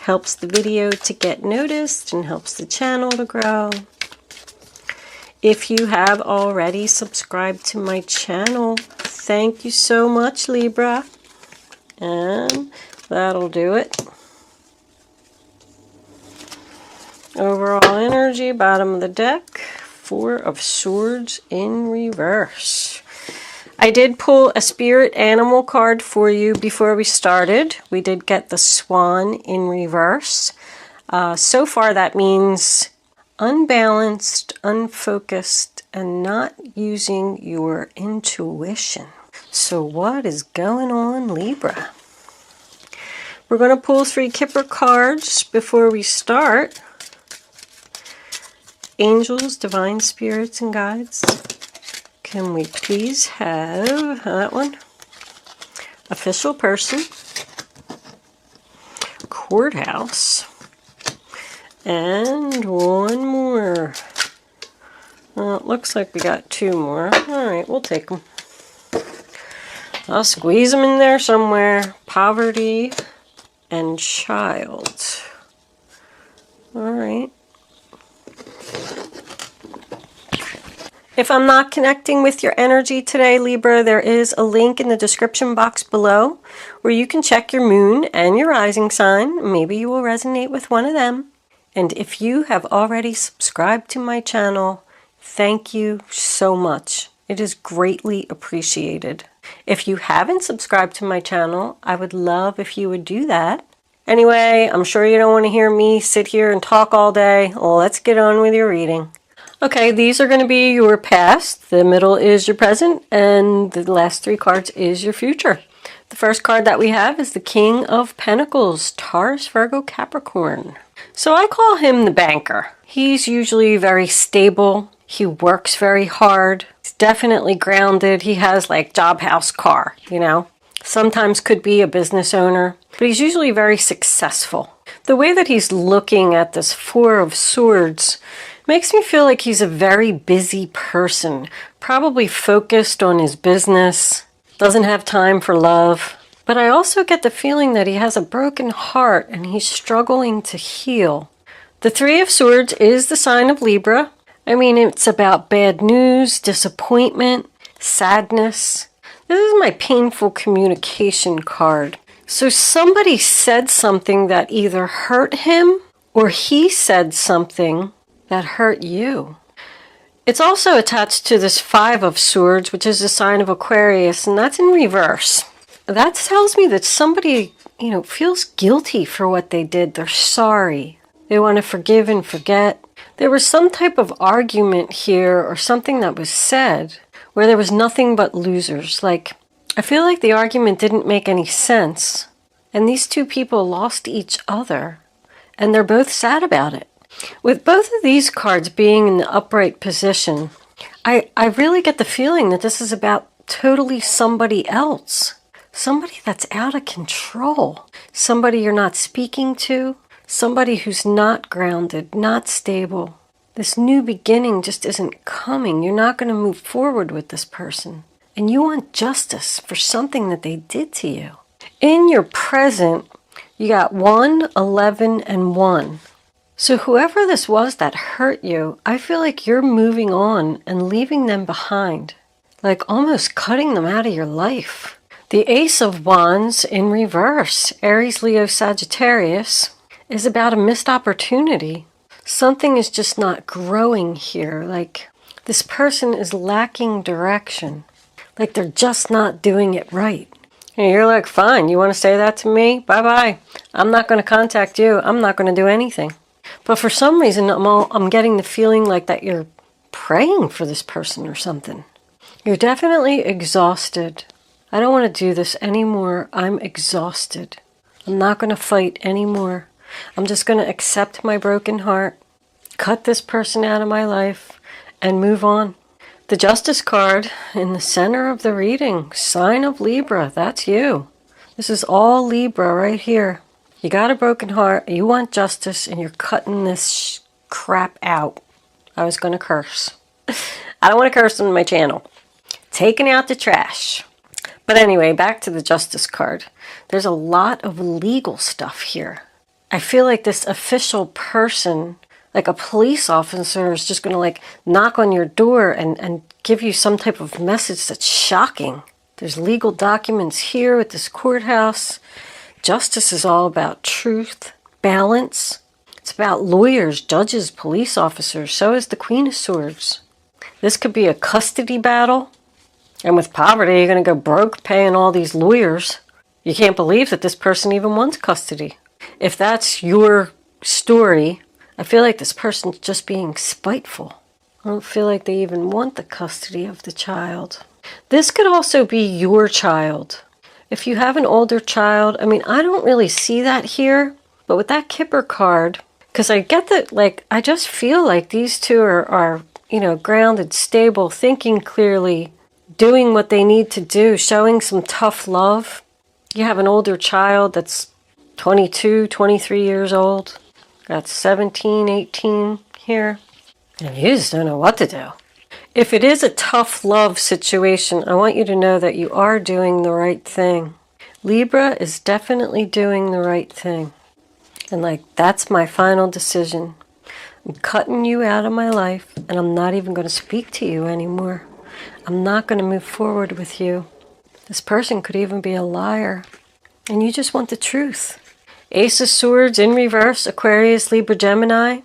Helps the video to get noticed and helps the channel to grow. If you have already subscribed to my channel, thank you so much, Libra. And that'll do it. Overall energy, bottom of the deck, Four of Swords in reverse. I did pull a spirit animal card for you before we started. We did get the Swan in reverse. So far that means unbalanced, unfocused, and not using your intuition. So what is going on, Libra? We're going to pull 3 Kipper cards before we start. Angels, divine spirits, and guides. Can we please have that one? Official person. Courthouse. And one more. Well, it looks like we got 2 more. Alright, we'll take them. I'll squeeze them in there somewhere. Poverty and child. Alright. If I'm not connecting with your energy today, Libra, there is a link in the description box below where you can check your moon and your rising sign. Maybe you will resonate with one of them. And if you have already subscribed to my channel, thank you so much. It is greatly appreciated. If you haven't subscribed to my channel, I would love if you would do that. Anyway, I'm sure you don't want to hear me sit here and talk all day. Let's get on with your reading. Okay, these are going to be your past, the middle is your present, and the last 3 cards is your future. The first card that we have is the King of Pentacles, Taurus, Virgo, Capricorn. So I call him the banker. He's usually very stable. He works very hard. He's definitely grounded. He has like job, house, car, you know. Sometimes could be a business owner, but he's usually very successful. The way that he's looking at this Four of Swords makes me feel like he's a very busy person, probably focused on his business, doesn't have time for love. But I also get the feeling that he has a broken heart and he's struggling to heal. The Three of Swords is the sign of Libra. I mean, it's about bad news, disappointment, sadness. This is my painful communication card. So somebody said something that either hurt him or he said something that hurt you. It's also attached to this Five of Swords, which is a sign of Aquarius, and that's in reverse. That tells me that somebody, feels guilty for what they did. They're sorry. They want to forgive and forget. There was some type of argument here or something that was said where there was nothing but losers. Like, I feel like the argument didn't make any sense. And these 2 people lost each other, and they're both sad about it. With both of these cards being in the upright position, I really get the feeling that this is about totally somebody else. Somebody that's out of control. Somebody you're not speaking to. Somebody who's not grounded, not stable. This new beginning just isn't coming. You're not going to move forward with this person. And you want justice for something that they did to you. In your present, you got 1, 11, and 1. So whoever this was that hurt you, I feel like you're moving on and leaving them behind. Like almost cutting them out of your life. The Ace of Wands in reverse, Aries, Leo, Sagittarius, is about a missed opportunity. Something is just not growing here. Like this person is lacking direction. Like they're just not doing it right. And you're like, fine, you want to say that to me? Bye-bye. I'm not going to contact you. I'm not going to do anything. But for some reason, I'm getting the feeling like that you're praying for this person or something. You're definitely exhausted. I don't want to do this anymore. I'm exhausted. I'm not going to fight anymore. I'm just going to accept my broken heart, cut this person out of my life, and move on. The Justice card in the center of the reading, sign of Libra, that's you. This is all Libra right here. You got a broken heart, you want justice, and you're cutting this crap out. I was going to curse. I don't want to curse on my channel. Taking out the trash. But anyway, back to the Justice card. There's a lot of legal stuff here. I feel like this official person, like a police officer, is just going to like knock on your door and give you some type of message that's shocking. There's legal documents here at this courthouse. Justice is all about truth, balance. It's about lawyers, judges, police officers. So is the Queen of Swords. This could be a custody battle. And with poverty, you're going to go broke paying all these lawyers. You can't believe that this person even wants custody. If that's your story, I feel like this person's just being spiteful. I don't feel like they even want the custody of the child. This could also be your child. If you have an older child, I mean, I don't really see that here. But with that Kipper card, because I get that, like, I just feel like these two are, you know, grounded, stable, thinking clearly, doing what they need to do, showing some tough love. You have an older child that's 22, 23 years old. Got 17, 18 here. And you just don't know what to do. If it is a tough love situation, I want you to know that you are doing the right thing. Libra is definitely doing the right thing. And like, that's my final decision. I'm cutting you out of my life, and I'm not even going to speak to you anymore. I'm not going to move forward with you. This person could even be a liar. And you just want the truth. Ace of Swords in reverse, Aquarius, Libra, Gemini.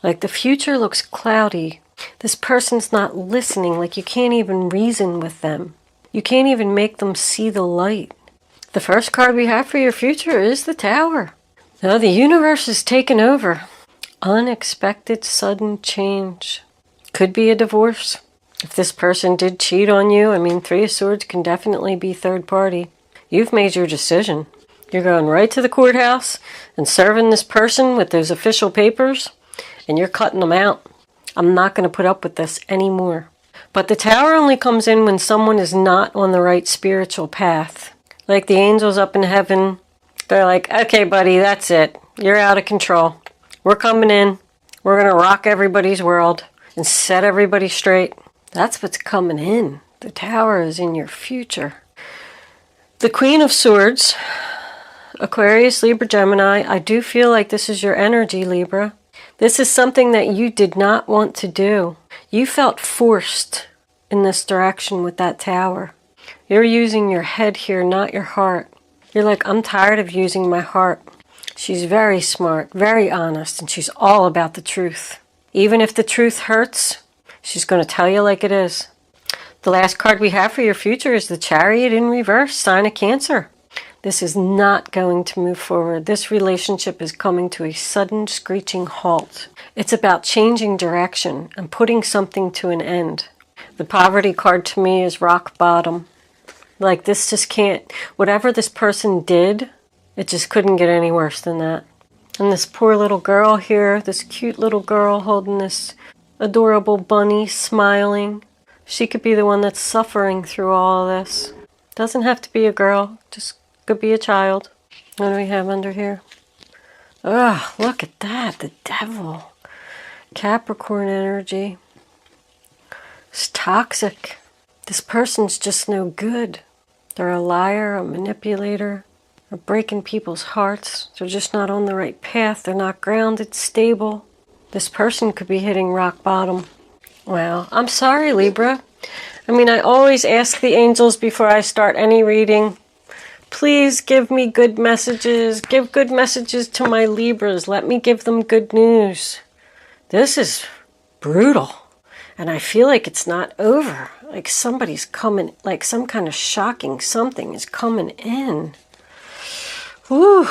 Like, the future looks cloudy. This person's not listening. Like, you can't even reason with them. You can't even make them see the light. The first card we have for your future is the Tower. Now, the universe is taking over. Unexpected, sudden change. Could be a divorce. If this person did cheat on you, I mean, Three of Swords can definitely be third party. You've made your decision. You're going right to the courthouse and serving this person with those official papers, and you're cutting them out. I'm not going to put up with this anymore. But the Tower only comes in when someone is not on the right spiritual path. Like the angels up in heaven, they're like, okay, buddy, that's it. You're out of control. We're coming in. We're going to rock everybody's world and set everybody straight. That's what's coming in. The Tower is in your future. The Queen of Swords, Aquarius, Libra, Gemini. I do feel like this is your energy, Libra. This is something that you did not want to do. You felt forced in this direction with that Tower. You're using your head here, not your heart. You're like, I'm tired of using my heart. She's very smart, very honest, and she's all about the truth. Even if the truth hurts, she's going to tell you like it is. The last card we have for your future is the Chariot in reverse, sign of Cancer. This is not going to move forward. This relationship is coming to a sudden screeching halt. It's about changing direction and putting something to an end. The poverty card to me is rock bottom. Like, this just can't, whatever this person did, it just couldn't get any worse than that. And this poor little girl here, this cute little girl holding this adorable bunny, smiling. She could be the one that's suffering through all of this. Doesn't have to be a girl, just could be a child. What do we have under here? Ugh, look at that, the Devil. Capricorn energy. It's toxic. This person's just no good. They're a liar, a manipulator. They're breaking people's hearts. They're just not on the right path. They're not grounded, stable. This person could be hitting rock bottom. Wow. I'm sorry, Libra. I mean, I always ask the angels before I start any reading, please give me good messages. Give good messages to my Libras. Let me give them good news. This is brutal. And I feel like it's not over. Like somebody's coming, like some kind of shocking something is coming in. Whew.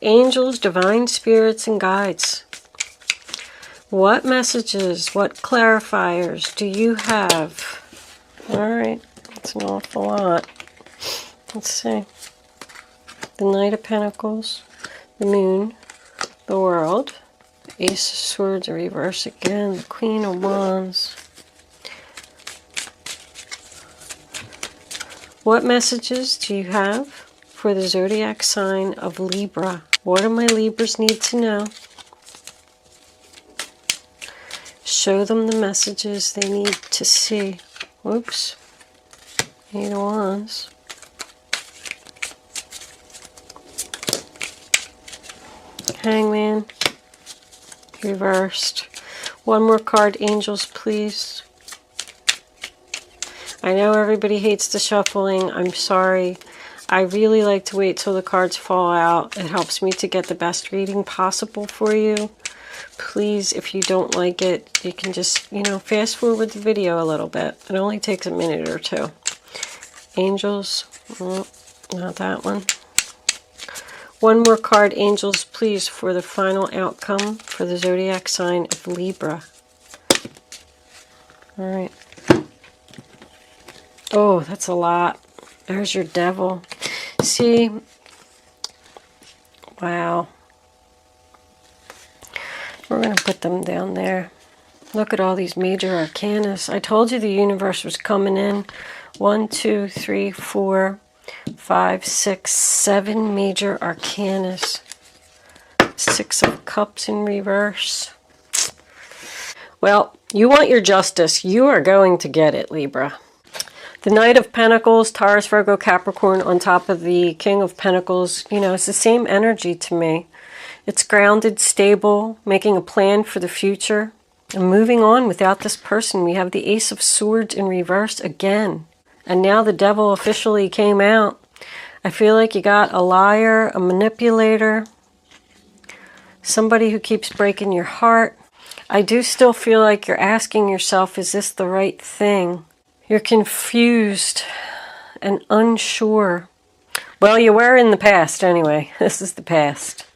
Angels, divine spirits, and guides. What messages, what clarifiers do you have? All right, that's an awful lot. Let's see. The Knight of Pentacles, the Moon, the World, the Ace of Swords in reverse again, the Queen of Wands. What messages do you have for the zodiac sign of Libra? What do my Libras need to know? Show them the messages they need to see. Whoops. Eight of Wands. reversed. One more card, angels, please. I know everybody hates the shuffling. I'm sorry. I really like to wait till the cards fall out. It helps me to get the best reading possible for you. Please, if you don't like it, you can just, you know, fast forward the video a little bit. It only takes a minute or two. Angels, oh, not that one. One more card, angels, please, for the final outcome for the zodiac sign of Libra. All right. Oh, that's a lot. There's your devil. See? Wow. We're going to put them down there. Look at all these major arcanas. I told you the universe was coming in. 1, 2, 3, 4, 5, 6, 7 major arcanas. 6 of Cups in reverse. Well, you want your justice. You are going to get it, Libra. The Knight of Pentacles, Taurus, Virgo, Capricorn on top of the King of Pentacles. You know, it's the same energy to me. It's grounded, stable, making a plan for the future. And moving on without this person. We have the Ace of Swords in reverse again. And now the devil officially came out. I feel like you got a liar, a manipulator, somebody who keeps breaking your heart. I do still feel like you're asking yourself, is this the right thing? You're confused and unsure. Well, you were in the past anyway. This is the past.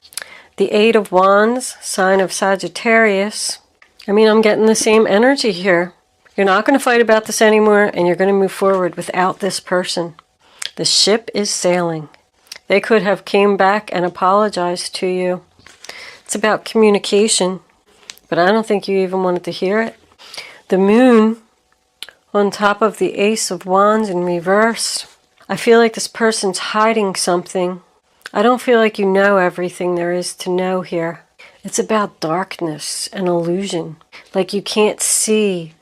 The Eight of Wands, sign of Sagittarius. I mean, I'm getting the same energy here. You're not going to fight about this anymore, and you're going to move forward without this person. The ship is sailing. They could have came back and apologized to you. It's about communication, but I don't think you even wanted to hear it. The Moon on top of the Ace of Wands in reverse. I feel like this person's hiding something. I don't feel like you know everything there is to know here. It's about darkness and illusion. Like you can't see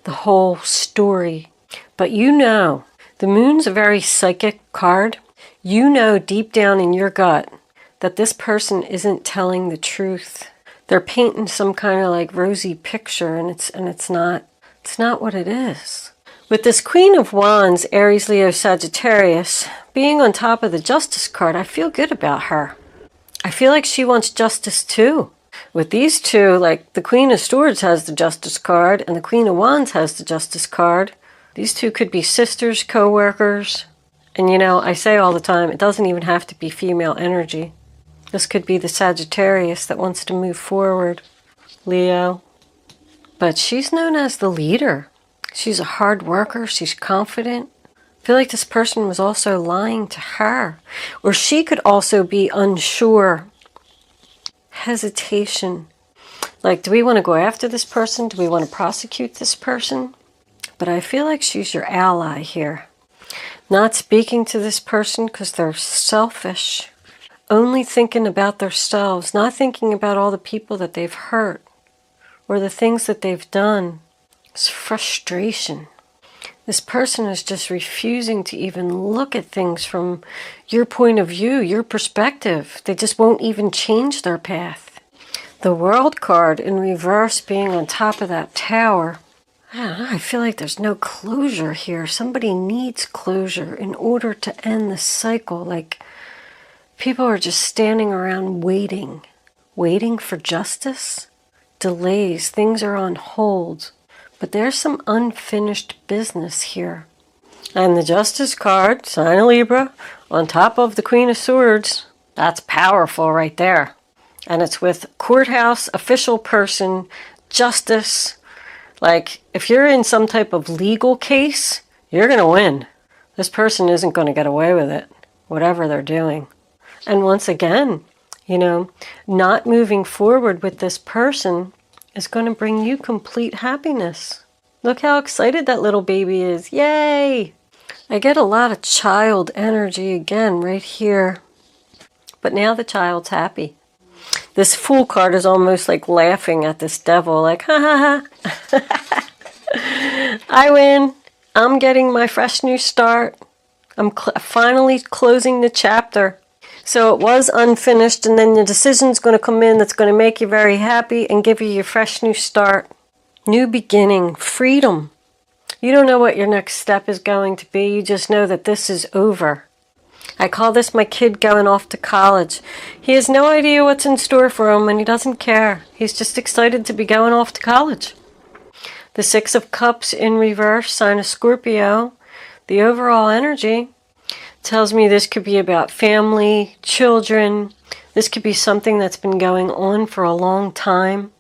the whole story. But you know, the Moon's a very psychic card. You know deep down in your gut that this person isn't telling the truth. They're painting some kind of like rosy picture, and it's not what it is. With this Queen of Wands, Aries, Leo, Sagittarius, being on top of the Justice card, I feel good about her. I feel like she wants justice too. With these two, like the Queen of Swords has the Justice card and the Queen of Wands has the Justice card. These two could be sisters, co-workers. And you know, I say all the time, it doesn't even have to be female energy. This could be the Sagittarius that wants to move forward. Leo. But she's known as the leader. She's a hard worker. She's confident. I feel like this person was also lying to her. Or she could also be unsure. Hesitation. Like, do we want to go after this person? Do we want to prosecute this person? But I feel like she's your ally here. Not speaking to this person because they're selfish. Only thinking about themselves. Not thinking about all the people that they've hurt. Or the things that they've done. It's frustration. This person is just refusing to even look at things from your point of view, your perspective. They just won't even change their path. The World card in reverse being on top of that tower. I don't know, I feel like there's no closure here. Somebody needs closure in order to end the cycle. Like, people are just standing around waiting. Waiting for justice? Delays. Things are on hold. But there's some unfinished business here. And the Justice card, sign of Libra, on top of the Queen of Swords. That's powerful right there. And it's with courthouse, official person, justice. Like, if you're in some type of legal case, you're going to win. This person isn't going to get away with it, whatever they're doing. And once again, you know, not moving forward with this person is going to bring you complete happiness. Look how excited that little baby is. Yay! I get a lot of child energy again right here. But now the child's happy. This Fool card is almost like laughing at this devil, like, ha ha ha. I win. I'm getting my fresh new start. I'm finally closing the chapter. So it was unfinished, and then the decision's going to come in that's going to make you very happy and give you your fresh new start. New beginning, freedom. You don't know what your next step is going to be. You just know that this is over. I call this my kid going off to college. He has no idea what's in store for him, and he doesn't care. He's just excited to be going off to college. The Six of Cups in reverse, sign of Scorpio. The overall energy tells me this could be about family, children. This could be something that's been going on for a long time.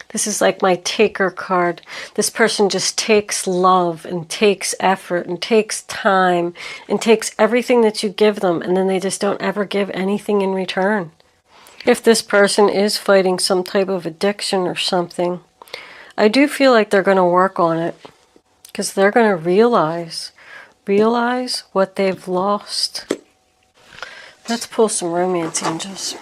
This is like my taker card. This person just takes love and takes effort and takes time and takes everything that you give them, and then they just don't ever give anything in return. If this person is fighting some type of addiction or something, I do feel like they're going to work on it, because they're going to realize what they've lost. Let's pull some romance angels.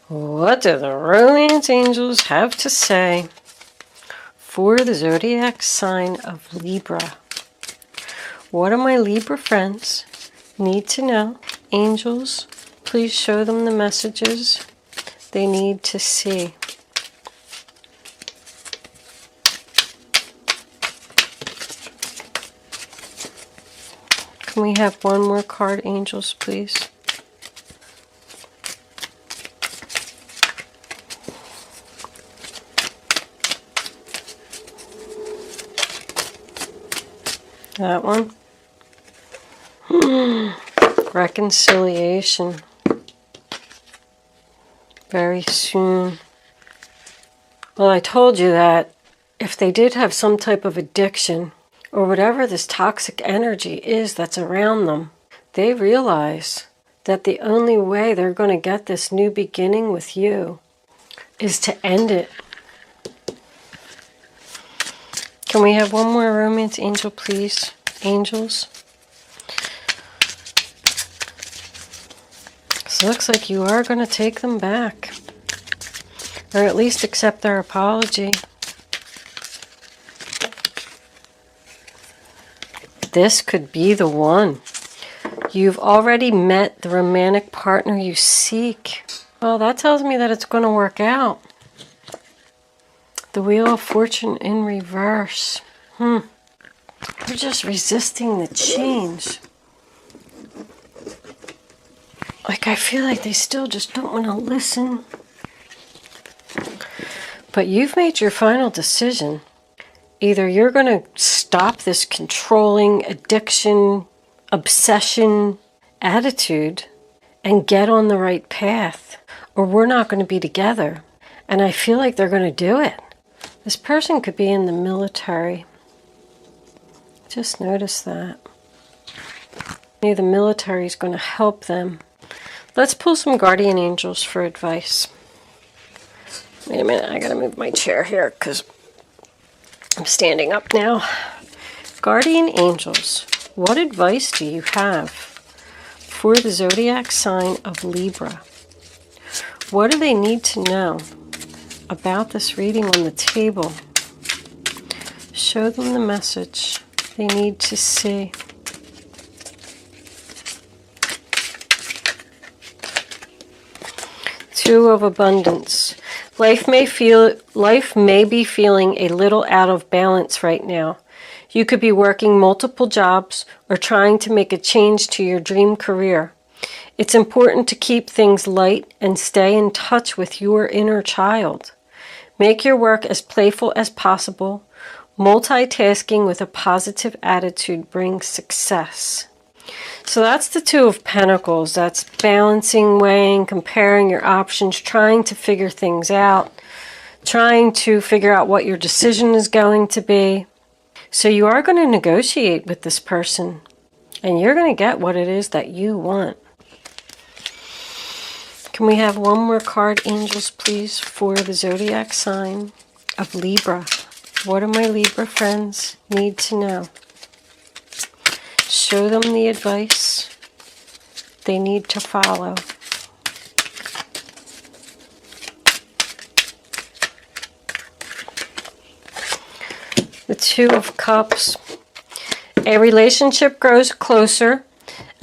What do the romance angels have to say for the zodiac sign of Libra? What do my Libra friends need to know? Angels, please show them the messages they need to see. Can we have one more card, angels, please? That one. Reconciliation. Very soon. Well, I told you that if they did have some type of addiction, or whatever this toxic energy is that's around them, they realize that the only way they're going to get this new beginning with you is to end it. Can we have one more romance angel, please? Angels. So it looks like you are going to take them back. Or at least accept their apology. This could be the one. You've already met the romantic partner you seek. Well, that tells me that it's going to work out. The Wheel of Fortune in reverse. They're just resisting the change. Like, I feel like they still just don't want to listen. But you've made your final decision. Either you're going to stop this controlling, addiction, obsession attitude and get on the right path, or we're not going to be together. And I feel like they're going to do it. This person could be in the military. Just notice that. Maybe the military is going to help them. Let's pull some guardian angels for advice. Wait a minute, I got to move my chair here because I'm standing up now. Guardian angels, what advice do you have for the zodiac sign of Libra? What do they need to know about this reading on the table? Show them the message they need to see. Two of Abundance. Life may be feeling a little out of balance right now. You could be working multiple jobs or trying to make a change to your dream career. It's important to keep things light and stay in touch with your inner child. Make your work as playful as possible. Multitasking with a positive attitude brings success. So that's the Two of Pentacles. That's balancing, weighing, comparing your options, trying to figure things out, trying to figure out what your decision is going to be. So you are going to negotiate with this person, and you're going to get what it is that you want. Can we have one more card, angels, please, for the zodiac sign of Libra? What do my Libra friends need to know? Show them the advice they need to follow. The Two of Cups. A relationship grows closer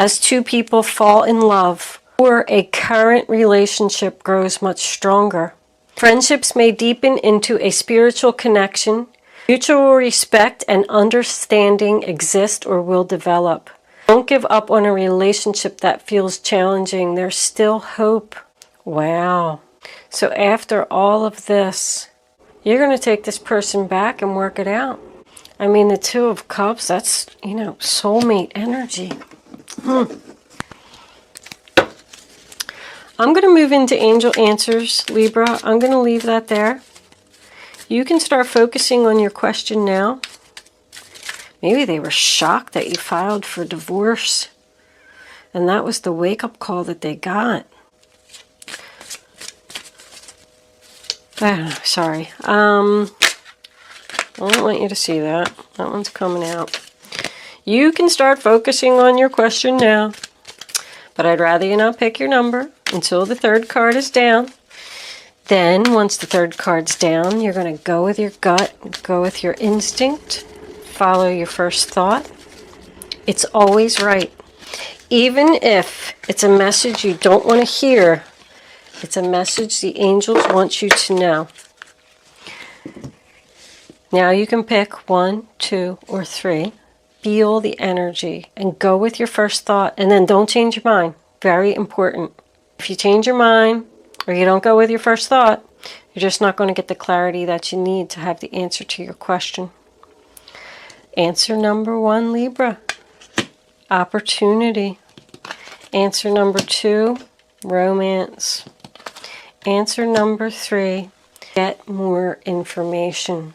as two people fall in love or a current relationship grows much stronger. Friendships may deepen into a spiritual connection. Mutual respect and understanding exist or will develop. Don't give up on a relationship that feels challenging. There's still hope. Wow. So after all of this, you're going to take this person back and work it out. I mean, the Two of Cups, that's, soulmate energy. I'm going to move into angel answers, Libra. I'm going to leave that there. You can start focusing on your question now. Maybe they were shocked that you filed for divorce, and that was the wake-up call that they got. Sorry. I don't want you to see that. That one's coming out. You can start focusing on your question now, but I'd rather you not pick your number until the third card is down. Then, once the third card's down, you're going to go with your gut, go with your instinct, follow your first thought. It's always right. Even if it's a message you don't want to hear, it's a message the angels want you to know. Now you can pick 1, 2, or 3. Feel the energy and go with your first thought, and then don't change your mind. Very important. If you change your mind or you don't go with your first thought, you're just not going to get the clarity that you need to have the answer to your question. Answer number 1, Libra, opportunity. Answer number 2, romance. Answer number 3, get more information.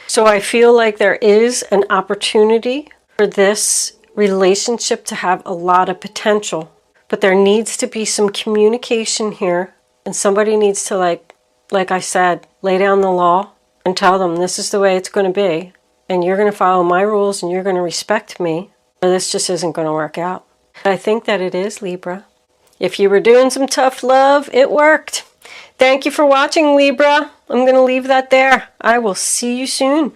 So I feel like there is an opportunity for this relationship to have a lot of potential, but there needs to be some communication here, and somebody needs to, like I said, lay down the law and tell them this is the way it's going to be, and you're going to follow my rules and you're going to respect me, or this just isn't going to work out. I think that it is, Libra. If you were doing some tough love, it worked. Thank you for watching, Libra. I'm going to leave that there. I will see you soon.